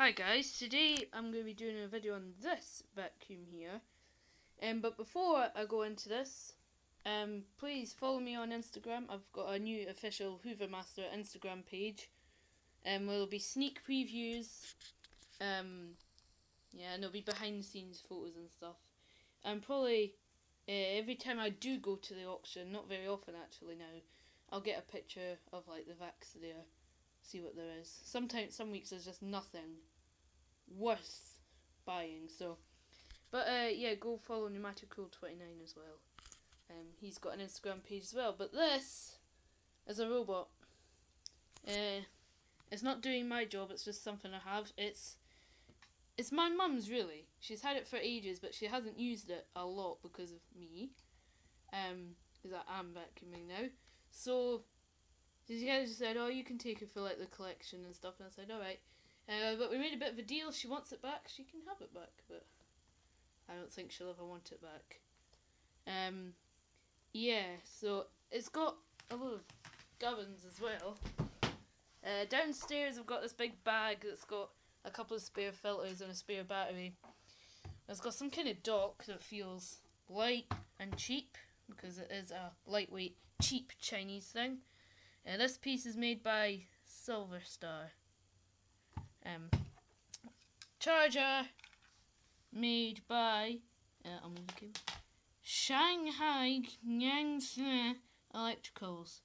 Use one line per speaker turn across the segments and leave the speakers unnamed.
Hi guys, today I'm going to be doing a video on this vacuum here. But before I go into this, please follow me on Instagram. I've got a new official Hoovermaster Instagram page. Where there'll be sneak previews. And there'll be behind the scenes photos and stuff. And probably every time I do go to the auction, not very often actually now, I'll get a picture of like the vacs there. See what there is. Sometimes, some weeks there's just nothing worth buying. So, but go follow Pneumaticcool29 as well. He's got an Instagram page as well. But this is a robot. It's not doing my job. It's just something I have. It's my mum's really. She's had it for ages, but she hasn't used it a lot because of me. Because I am vacuuming now. So these guys just said, "Oh, you can take it for like the collection and stuff," and I said, "Alright." But we made a bit of a deal. She wants it back. She can have it back, but I don't think she'll ever want it back. So it's got a lot of gubbins as well. Downstairs I've got this big bag that's got a couple of spare filters and a spare battery. It's got some kind of dock that feels light and cheap because it is a lightweight, cheap Chinese thing. This piece is made by Silver Star. Charger made by Shanghai Jiangxi Electricals,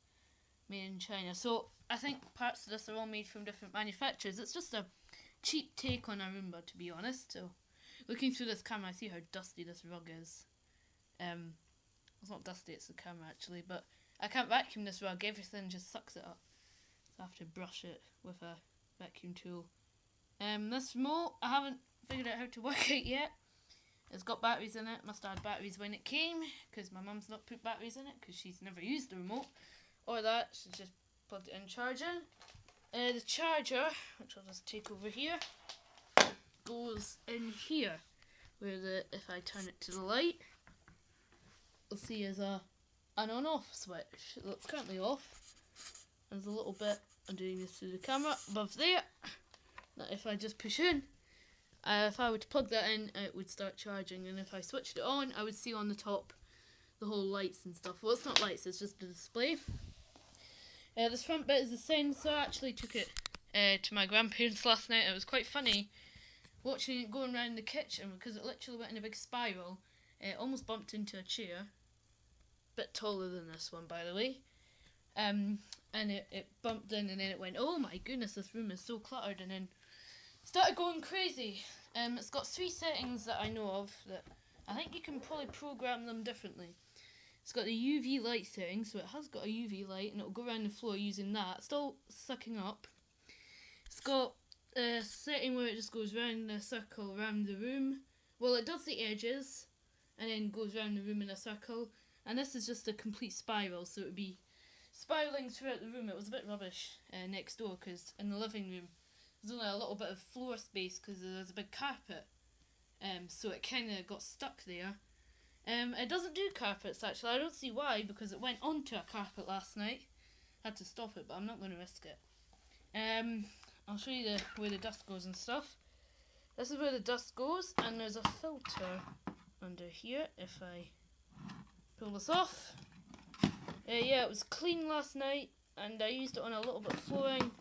made in China. So I think parts of this are all made from different manufacturers. It's just a cheap take on a Roomba, to be honest. So looking through this camera, I see how dusty this rug is. It's not dusty, it's the camera actually, but I can't vacuum this rug. Everything just sucks it up. So I have to brush it with a vacuum tool. This remote, I haven't figured out how to work it yet. It's got batteries in it. Must have had batteries when it came, because my mum's not put batteries in it, because she's never used the remote. Or that, she's just plugged it in charging. The charger, which I'll just take over here, goes in here, where if I turn it to the light, you'll see there's an on-off switch. It's currently off. There's a little bit, I'm doing this through the camera, above there, that if I just push in, if I were to plug that in, it would start charging, and if I switched it on, I would see on the top the whole lights and stuff. Well, it's not lights, it's just a display. This front bit is the sensor. I actually took it to my grandparents last night. It was quite funny watching it going around the kitchen because it literally went in a big spiral. It almost bumped into a chair. Bit taller than this one, by the way. And it bumped in, and then it went, "Oh my goodness, this room is so cluttered," and then started going crazy. It's got 3 settings that I know of that I think you can probably program them differently. It's got the UV light setting, so it has got a UV light, and it'll go around the floor using that. Still sucking up. It's got a setting where it just goes round the circle around the room. Well, it does the edges, and then goes around the room in a circle. And this is just a complete spiral, so it would be spiraling throughout the room. It was a bit rubbish next door, because in the living room there's only a little bit of floor space because there's a big carpet. So it kind of got stuck there. It doesn't do carpets actually. I don't see why, because it went onto a carpet last night. Had to stop it, but I'm not going to risk it. I'll show you where the dust goes and stuff. This is where the dust goes, and there's a filter under here. If I pull this off. It was clean last night, and I used it on a little bit of flooring,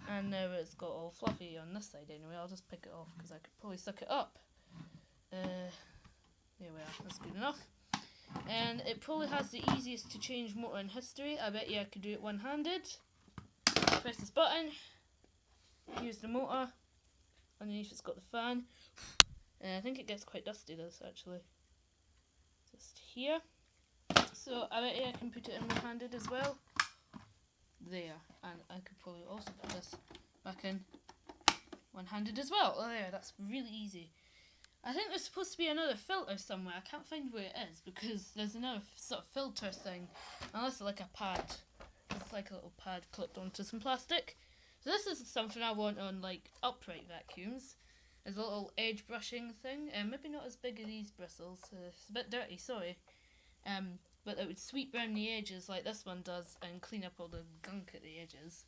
and now it's got all fluffy on this side anyway. I'll just pick it off because I could probably suck it up. There we are, that's good enough. And it probably has the easiest to change motor in history. I bet you I could do it one-handed. Press this button. Here's the motor. Underneath it's got the fan. I think it gets quite dusty this actually. Just here. So I bet you I can put it in one-handed as well. There. And I could probably also put this back in one-handed as well. Oh, there, that's really easy. I think there's supposed to be another filter somewhere. I can't find where it is because there's another sort of filter thing. Unless it's like a pad. It's like a little pad clipped onto some plastic. So this is something I want on like upright vacuums. There's a little edge brushing thing. Maybe not as big as these bristles. It's a bit dirty, sorry. But it would sweep around the edges like this one does and clean up all the gunk at the edges.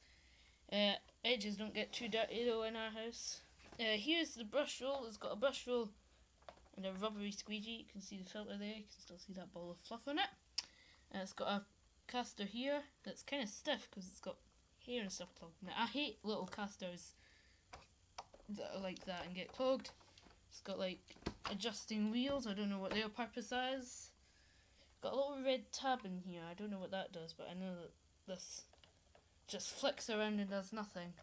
Edges don't get too dirty though in our house. Here's the brush roll. It's got a brush roll and a rubbery squeegee. You can see the filter there. You can still see that ball of fluff on it. It's got a caster here that's kind of stiff because it's got hair and stuff clogged. Now, I hate little casters that are like that and get clogged. It's got like adjusting wheels. I don't know what their purpose is. Got a little red tab in here. I don't know what that does, but I know that this just flicks around and does nothing.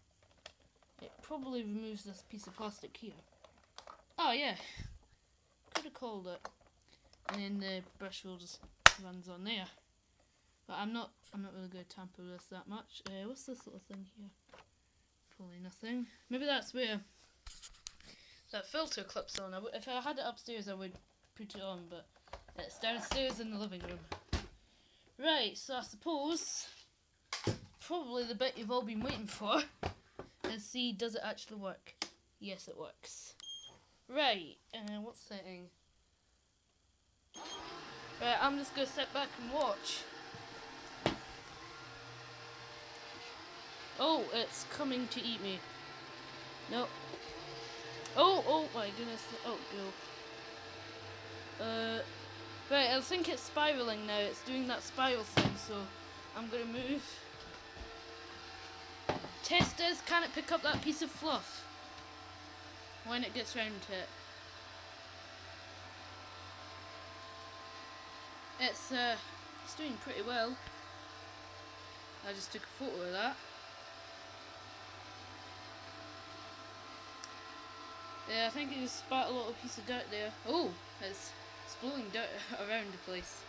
It probably removes this piece of plastic here. Oh yeah, could have called it. And then the brush roll just runs on there. But I'm not really going to tamper with this that much. What's this little thing here? Probably nothing. Maybe that's where that filter clips on. If I had it upstairs I would put it on, but it's downstairs in the living room. Right, so I suppose probably the bit you've all been waiting for is see, does it actually work? Yes, it works. Right, what setting? Right, I'm just going to sit back and watch. Oh, it's coming to eat me. No. Oh my goodness. Oh, go. Right, I think it's spiraling now. It's doing that spiral thing, so I'm going to move. Test is, can it pick up that piece of fluff when it gets round to it? It's doing pretty well. I just took a photo of that. Yeah, I think it just spat a little piece of dirt there. Oh, it's blowing dirt around the place.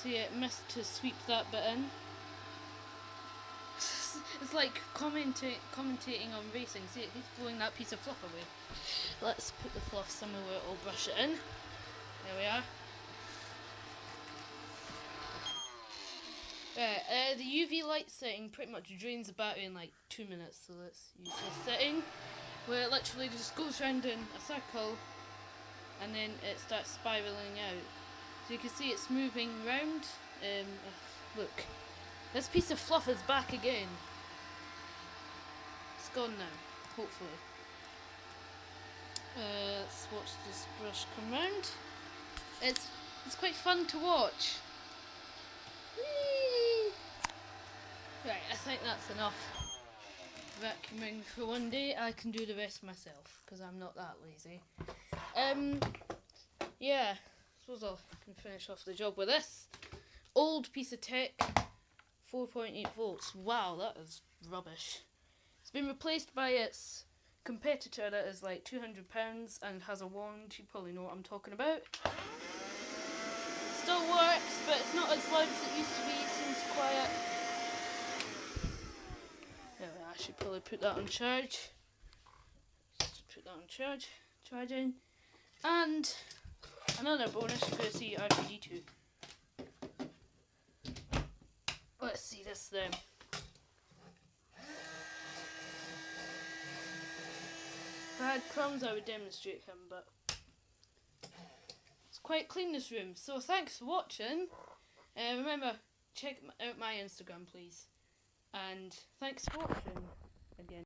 See, it missed to sweep that bit in. It's like commentating on racing. See, it keeps blowing that piece of fluff away. Let's put the fluff somewhere where it'll brush it in. There we are. Right, the UV light setting pretty much drains the battery in like 2 minutes. So let's use this setting, where it literally just goes round in a circle and then it starts spiralling out. So you can see it's moving round. Look, this piece of fluff is back again. It's gone now, hopefully. Let's watch this brush come round. It's quite fun to watch. Whee! Right, I think that's enough vacuuming for one day. I can do the rest myself because I'm not that lazy. Yeah, I suppose I can finish off the job with this old piece of tech. 4.8 volts. Wow, that is rubbish. It's been replaced by its competitor that is like £200 and has a wand. You probably know what I'm talking about. Still works, but it's not as loud as it used to be. It seems quiet. Anyway, I should probably put that on charge. Just put that on charge. Charging. And another bonus, you're going to see RPG2. Let's see this then. If I had crumbs I would demonstrate him, but it's quite clean this room. So thanks for watching. Remember, check out my Instagram please. And thanks for watching.